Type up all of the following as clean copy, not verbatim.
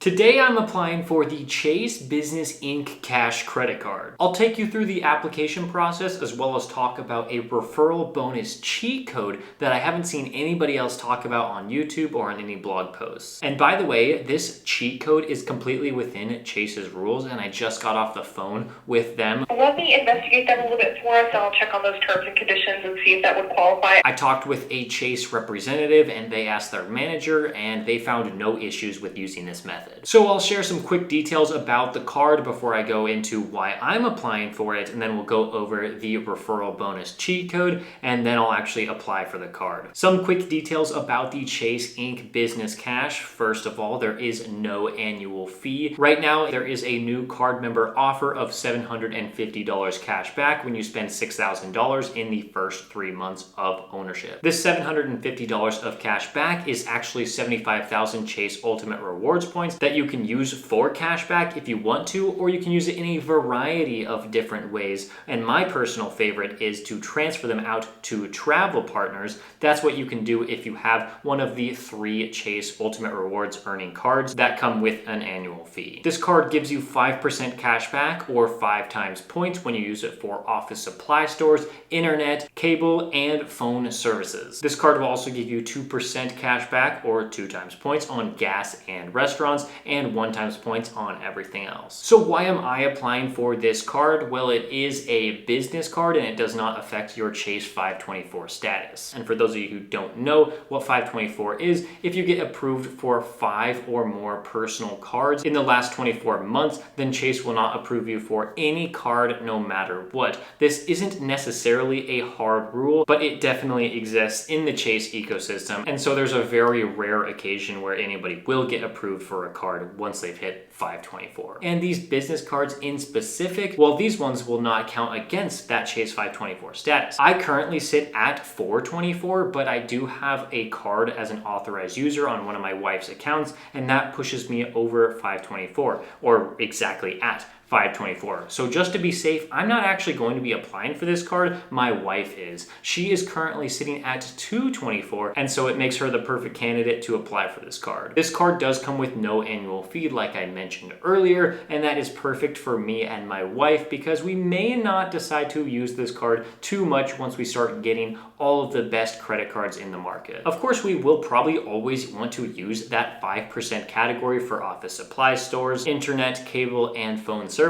Today I'm applying for the Chase Business Inc. Cash Credit Card. I'll take you through the application process as well as talk about a referral bonus cheat code that I haven't seen anybody else talk about on YouTube or in any blog posts. And by the way, this cheat code is completely within Chase's rules, and I just got off the phone with them. Let me investigate that a little bit for us, and I'll check on those terms and conditions and see if that would qualify. I talked with a Chase representative and they asked their manager and they found no issues with using this method. So I'll share some quick details about the card before I go into why I'm applying for it, and then we'll go over the referral bonus cheat code, and then I'll actually apply for the card. Some quick details about the Chase Inc. Business Cash. First of all, there is no annual fee. Right now, there is a new card member offer of $750 cash back when you spend $6,000 in the first 3 months of ownership. This $750 of cash back is actually 75,000 Chase Ultimate Rewards points that you can use for cashback if you want to, or you can use it in a variety of different ways. And my personal favorite is to transfer them out to travel partners. That's what you can do if you have one of the 3 Chase Ultimate Rewards earning cards that come with an annual fee. This card gives you 5% cash back or 5 times points when you use it for office supply stores, internet, cable, and phone services. This card will also give you 2% cash back or 2 times points on gas and restaurants, and 1 times points on everything else. So why am I applying for this card? Well, it is a business card and it does not affect your Chase 524 status. And for those of you who don't know what 524 is, if you get approved for 5 or more personal cards in the last 24 months, then Chase will not approve you for any card no matter what. This isn't necessarily a hard rule, but it definitely exists in the Chase ecosystem. And so there's a very rare occasion where anybody will get approved for a card once they've hit 524. And these business cards in specific, well, these ones will not count against that Chase 524 status. I currently sit at 424, but I do have a card as an authorized user on one of my wife's accounts, and that pushes me over 524, or exactly at 524. So just to be safe, I'm not actually going to be applying for this card. My wife is. She is currently sitting at 224, and so it makes her the perfect candidate to apply for this card. This card does come with no annual fee, like I mentioned earlier, and that is perfect for me and my wife because we may not decide to use this card too much once we start getting all of the best credit cards in the market. Of course, we will probably always want to use that 5% category for office supply stores, internet, cable, and phone services,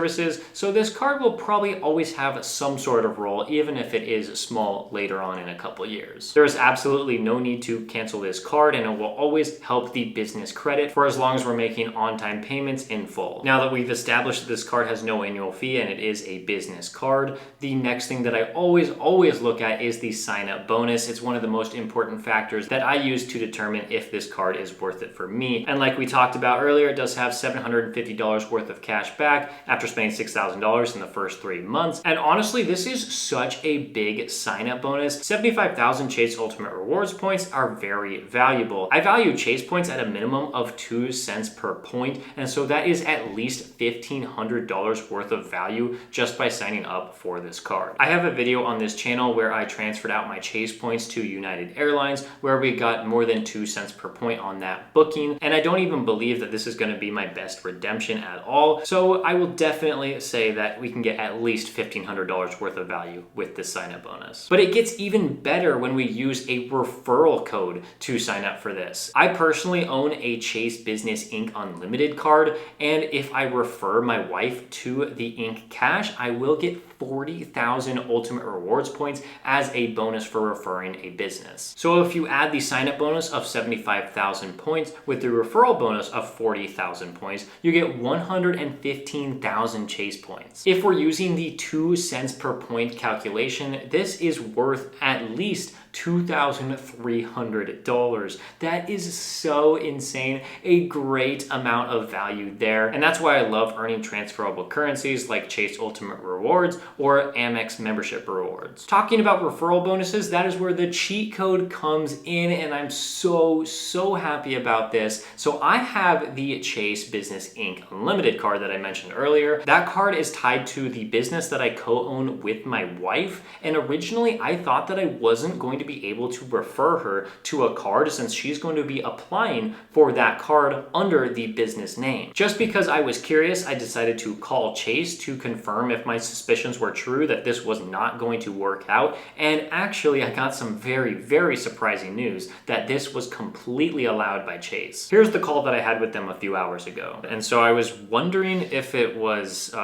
so this card will probably always have some sort of role, even if it is small later on in a couple years. There is absolutely no need to cancel this card, and it will always help the business credit for as long as we're making on-time payments in full. Now that we've established that this card has no annual fee and it is a business card, the next thing that I always look at is the sign-up bonus. It's one of the most important factors that I use to determine if this card is worth it for me. And like we talked about earlier, it does have $750 worth of cash back after spending $6,000 in the first 3 months. And honestly, this is such a big sign-up bonus. 75,000 Chase Ultimate Rewards points are very valuable. I value Chase points at a minimum of 2 cents per point, and so that is at least $1,500 worth of value just by signing up for this card. I have a video on this channel where I transferred out my Chase points to United Airlines, where we got more than 2 cents per point on that booking, and I don't even believe that this is going to be my best redemption at all, so I will definitely say that we can get at least $1,500 worth of value with this sign-up bonus. But it gets even better when we use a referral code to sign up for this. I personally own a Chase Business Inc. Unlimited card, and if I refer my wife to the Inc. Cash, I will get 40,000 Ultimate Rewards points as a bonus for referring a business. So if you add the sign-up bonus of 75,000 points with the referral bonus of 40,000 points, you get 115,000 Chase points. If we're using the 2 cents per point calculation, this is worth at least $2,300. That is so insane. A great amount of value there. And that's why I love earning transferable currencies like Chase Ultimate Rewards or Amex membership rewards. Talking about referral bonuses, that is where the cheat code comes in, and I'm so happy about this. So I have the Chase Business Inc. Unlimited card that I mentioned earlier. That card is tied to the business that I co-own with my wife, and originally I thought that I wasn't going to be able to refer her to a card since she's going to be applying for that card under the business name. Just because I was curious, I decided to call Chase to confirm if my suspicions were true that this was not going to work out. And actually, I got some very, very surprising news that this was completely allowed by Chase. Here's the call that I had with them a few hours ago. And so I was wondering if it was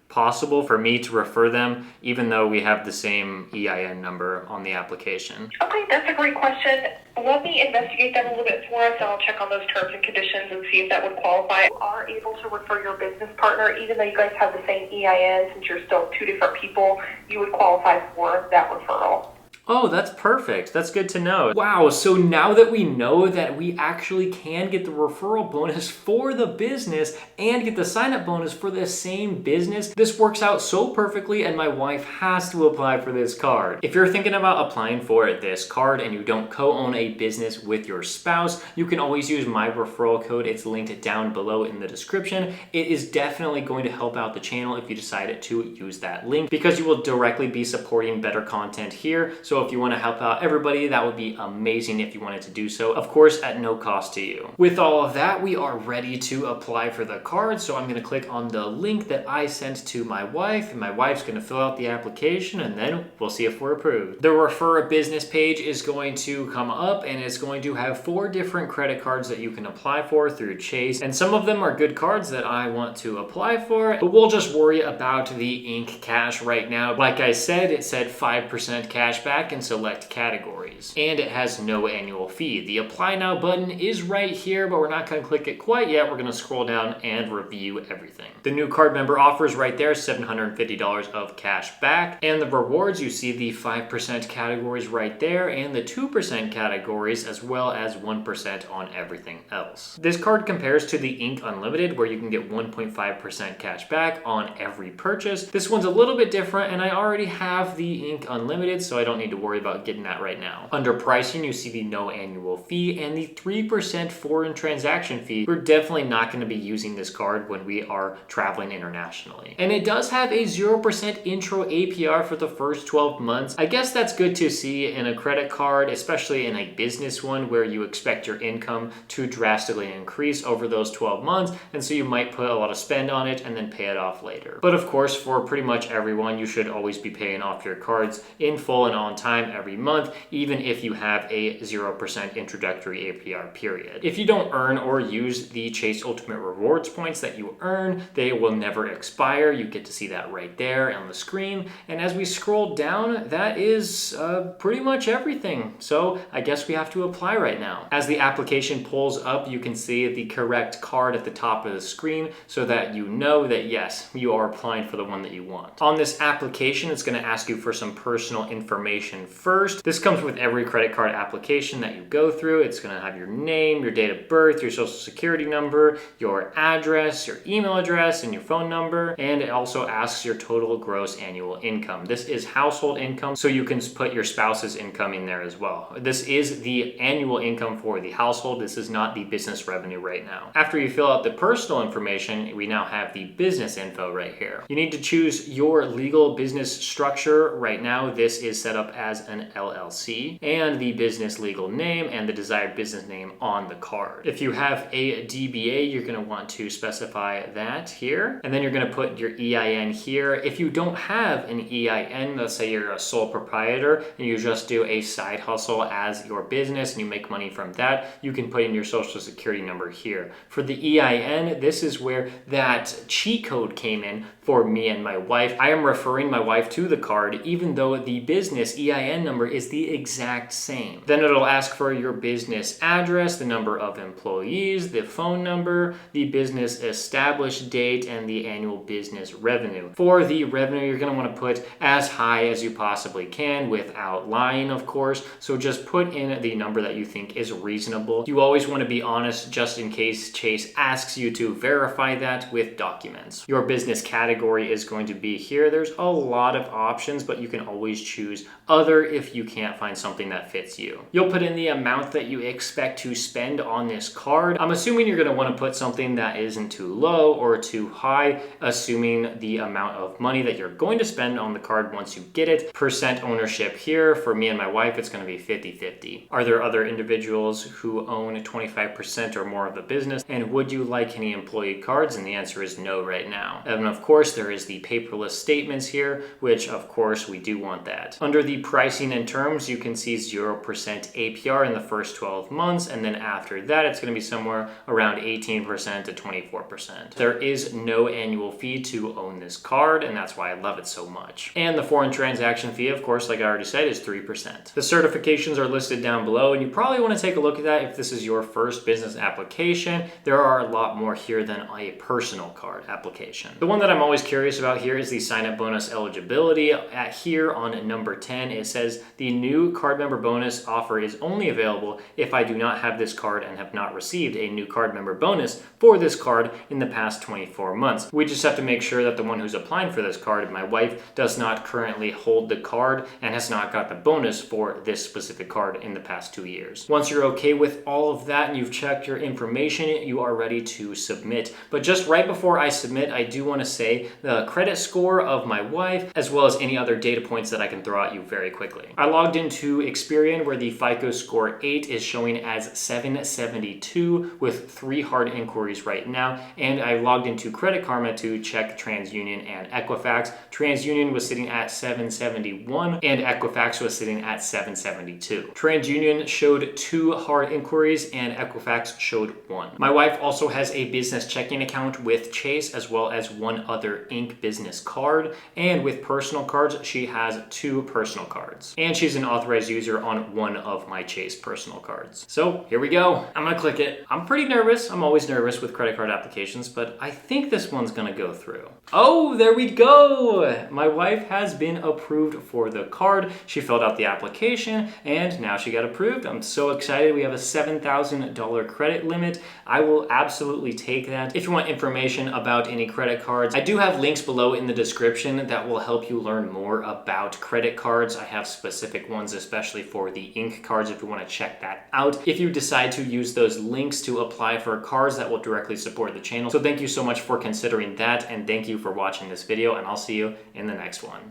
possible for me to refer them even though we have the same EIN number on the application. Okay, that's a great question. Let me investigate that a little bit for us, and I'll check on those terms and conditions and see if that would qualify. You are able to refer your business partner, even though you guys have the same EIN, since you're still two different people, you would qualify for that referral. Oh, that's perfect. That's good to know. Wow, so now that we know that we actually can get the referral bonus for the business and get the sign-up bonus for the same business, this works out so perfectly and my wife has to apply for this card. If you're thinking about applying for this card and you don't co-own a business with your spouse, you can always use my referral code. It's linked down below in the description. It is definitely going to help out the channel if you decided to use that link because you will directly be supporting better content here. So if you want to help out everybody, that would be amazing if you wanted to do so, of course, at no cost to you. With all of that, we are ready to apply for the card. So I'm going to click on the link that I sent to my wife, and my wife's going to fill out the application, and then we'll see if we're approved. The Refer a Business page is going to come up, and it's going to have 4 different credit cards that you can apply for through Chase, and some of them are good cards that I want to apply for, but we'll just worry about the Inc. Cash right now. Like I said, it said 5% cash back in select categories, and it has no annual fee. The Apply Now button is right here, but we're not going to click it quite yet. We're going to scroll down and review everything. The new card member offers right there, $750 of cash back, and the rewards, you see the 5% categories right there, and the 2% categories, as well as 1% on everything else. This card compares to the Inc. Unlimited, where you can get 1.5% cash back on every purchase. This one's a little bit different, and I already have the Inc. Unlimited, so I don't need to worry about getting that right now. Under pricing, you see the no annual fee and the 3% foreign transaction fee. We're definitely not going to be using this card when we are traveling internationally. And it does have a 0% intro APR for the first 12 months. I guess that's good to see in a credit card, especially in a business one where you expect your income to drastically increase over those 12 months. And so you might put a lot of spend on it and then pay it off later. But of course, for pretty much everyone, you should always be paying off your cards in full and on time every month, even if you have a 0% introductory APR period. If you don't earn or use the Chase Ultimate Rewards points that you earn, they will never expire. You get to see that right there on the screen. And as we scroll down, that is pretty much everything. So I guess we have to apply right now. As the application pulls up, you can see the correct card at the top of the screen so that you know that yes, you are applying for the one that you want. On this application, it's going to ask you for some personal information first. This comes with every credit card application that you go through. It's going to have your name, your date of birth, your social security number, your address, your email address, and your phone number. And it also asks your total gross annual income. This is household income, so you can put your spouse's income in there as well. This is the annual income for the household. This is not the business revenue right now. After you fill out the personal information, we now have the business info right here. You need to choose your legal business structure. Right now, this is set up as an LLC, and the business legal name and the desired business name on the card. If you have a DBA, you're going to want to specify that here, and then you're going to put your EIN here. If you don't have an EIN, let's say you're a sole proprietor and you just do a side hustle as your business and you make money from that, you can put in your social security number here. For the EIN, this is where that cheat code came in for me and my wife. I am referring my wife to the card even though the business EIN number is the exact same. Then it'll ask for your business address, the number of employees, the phone number, the business established date, and the annual business revenue. For the revenue, you're going to want to put as high as you possibly can without lying, of course. So just put in the number that you think is reasonable. You always want to be honest just in case Chase asks you to verify that with documents. Your business category category is going to be here. There's a lot of options, but you can always choose other if you can't find something that fits you. You'll put in the amount that you expect to spend on this card. I'm assuming you're going to want to put something that isn't too low or too high, assuming the amount of money that you're going to spend on the card once you get it. Percent ownership here, for me and my wife, it's going to be 50-50. Are there other individuals who own 25% or more of the business? And would you like any employee cards? And the answer is no right now. And of course, there is the paperless statements here, which of course we do want that. Under the pricing and terms, you can see 0% APR in the first 12 months. And then after that, it's going to be somewhere around 18% to 24%. There is no annual fee to own this card, and that's why I love it so much. And the foreign transaction fee, of course, like I already said, is 3%. The certifications are listed down below, and you probably want to take a look at that if this is your first business application. There are a lot more here than a personal card application. The one that I'm always curious about here is the sign-up bonus eligibility. At here on number 10, it says the new card member bonus offer is only available if I do not have this card and have not received a new card member bonus for this card in the past 24 months. We just have to make sure that the one who's applying for this card, my wife, does not currently hold the card and has not got the bonus for this specific card in the past 2 years. Once you're okay with all of that and you've checked your information, you are ready to submit. But just right before I submit, I do want to say the credit score of my wife, as well as any other data points that I can throw at you very quickly. I logged into Experian where the FICO score 8 is showing as 772 with 3 hard inquiries right now, and I logged into Credit Karma to check TransUnion and Equifax. TransUnion was sitting at 771 and Equifax was sitting at 772. TransUnion showed 2 hard inquiries and Equifax showed 1. My wife also has a business checking account with Chase as well as 1 other Inc. business card, and with personal cards she has 2 personal cards, and she's an authorized user on 1 of my Chase personal cards. So here we go. I'm gonna click it. I'm pretty nervous. I'm always nervous with credit card applications, but I think this one's gonna go through. Oh, there we go. My wife has been approved for the card. She filled out the application and now she got approved. I'm so excited. We have a $7,000 credit limit. I will absolutely take that. If you want information about any credit cards, I do have links below in the description that will help you learn more about credit cards. I have specific ones, especially for the Inc. cards, if you want to check that out. If you decide to use those links to apply for cards, that will directly support the channel. So thank you so much for considering that, and thank you for watching this video, and I'll see you in the next one.